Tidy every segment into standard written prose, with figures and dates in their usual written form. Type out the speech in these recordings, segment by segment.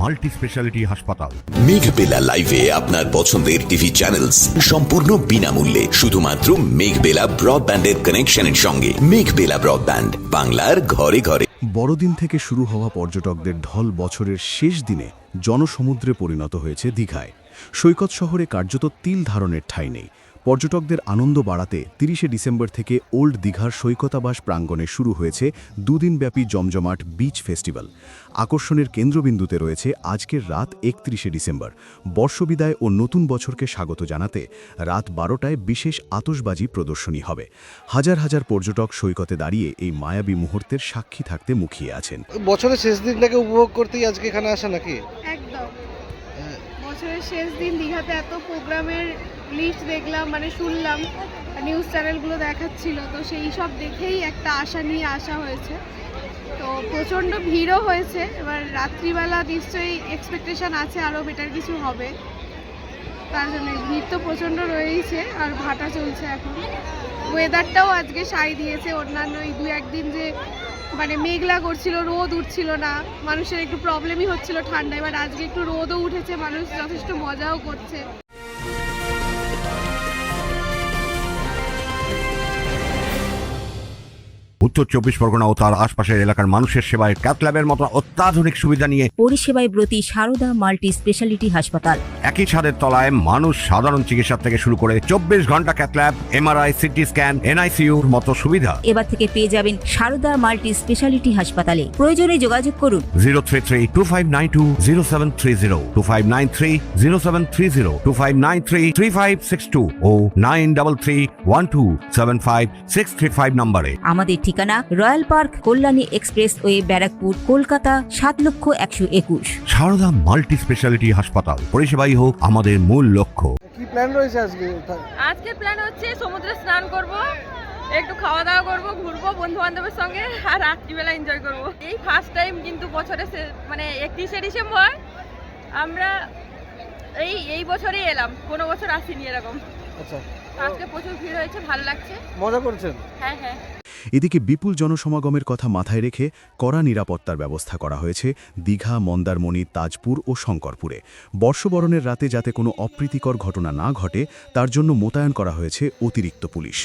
Multi speciality হাসপাতাল। মেঘবেলা লাইভে আপনার পছন্দের টিভি চ্যানেলস সম্পূর্ণ বিনামূল্যে, শুধুমাত্র মেঘবেলা ব্রডব্যান্ডের কানেকশনের সঙ্গে। মেঘবেলা ব্রডব্যান্ড, বাংলার ঘরে ঘরে। বড়দিন থেকে শুরু হওয়া পর্যটকদের ঢল বছরের শেষ দিনে জনসমুদ্রে পরিণত হয়েছে দীঘায়। সৈকত শহরে কার্যত তিল ধারণের ঠাঁই নেই। পর্যটকদের আনন্দ বাড়াতে 30শে ডিসেম্বর থেকে ওল্ড দীঘার সৈকতাবাস প্রাঙ্গণে শুরু হয়েছে দুদিনব্যাপী জমজমাট বিচ ফেস্টিভ্যাল। আকর্ষণের কেন্দ্রবিন্দুতে রয়েছে আজকের রাত 31শে ডিসেম্বর। বর্ষবিদায় ও নতুন বছরকে স্বাগত জানাতে রাত 12টায় বিশেষ আতশবাজি প্রদর্শনী হবে। হাজার হাজার পর্যটক সৈকতে দাঁড়িয়ে এই মায়াবী মুহূর্তের সাক্ষী থাকতে মুখিয়ে আছেন। বছরের শেষ দিনটাকে উপভোগ করতেই আজকে এখানে আসা নাকি? একদম। বছরের শেষ দিন দীঘাতে এত প্রোগ্রামের লিস্ট দেখলাম, মানে শুনলাম, নিউজ চ্যানেলগুলো দেখাচ্ছিল, তো সেই সব দেখেই একটা আশা নিয়ে আসা হয়েছে। তো প্রচণ্ড ভিড়ও হয়েছে। এবার রাত্রিবেলা নিশ্চয়ই এক্সপেকটেশন আছে আরও বেটার কিছু হবে, তার জন্য ভিড় তো প্রচণ্ড রয়েইছে আর ভাটা চলছে এখন। ওয়েদারটাও আজকে সাই দিয়েছে। অন্যান্য এই 2-1 দিন যে মানে মেঘলা করছিল, রোদ উঠছিল না, মানুষের একটু প্রবলেমই হচ্ছিল ঠান্ডা, এবার আজকে একটু রোদও উঠেছে, মানুষ যথেষ্ট মজাও করছে। উত্তর 24 পরগনা ও তার আশপাশের এলাকার মানুষের সেবায় ক্যাথল্যাবের মতো অত্যাধুনিক সুবিধা নিয়ে পরিষেবায় ব্রতী সারদা মাল্টি স্পেশালিটি হাসপাতাল। একই ছাদের তলায় মানুষ সাধারণ চিকিৎসা থেকে শুরু করে 24 ঘন্টা ক্যাথল্যাব, এমআরআই, সিটি স্ক্যান, এনআইসিইউর মতো সুবিধা এবার থেকে পেয়ে যাবেন সারদা মাল্টি স্পেশালিটি হাসপাতালে। প্রয়োজনে যোগাযোগ করুন 033-2592-0730, 2593-0730, 2593-3562 ও 9331275635 নম্বরে। আমাদের ঠিকানা royal park, Kalyani express way, Barrackpore, Kolkata 7,01,21। Sarada multi speciality হাসপাতাল, পরিষেবাই হোক আমাদের মূল লক্ষ্য। কি প্ল্যান রয়েছে আজকে? আজকে প্ল্যান হচ্ছে সমুদ্রে স্নান করব, একটু খাওয়া দাওয়া করব, ঘুরবো বন্ধু বান্ধবের সঙ্গে, আর রাত্রিবেলা এনজয় করব। এই ফার্স্ট টাইম কিন্তু বছরে মানে 31শে ডিসেম্বর আমরা এই বছরেই এলাম, কোনো বছর আসিনি এরকম। আচ্ছা, আজকে প্রচুর ভিড় হয়েছে, ভালো লাগছে। মজা করছেন? হ্যাঁ হ্যাঁ। এদিকে বিপুল জনসমাগমের কথা মাথায় রেখে কড়া নিরাপত্তার ব্যবস্থা করা হয়েছে দীঘা, মন্দারমণি, তাজপুর ও শঙ্করপুরে। বর্ষবরণের রাতে যাতে কোনো অপ্রীতিকর ঘটনা না ঘটে তার জন্য মোতায়েন করা হয়েছে অতিরিক্ত police.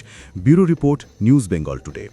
Bureau report, news Bengal today.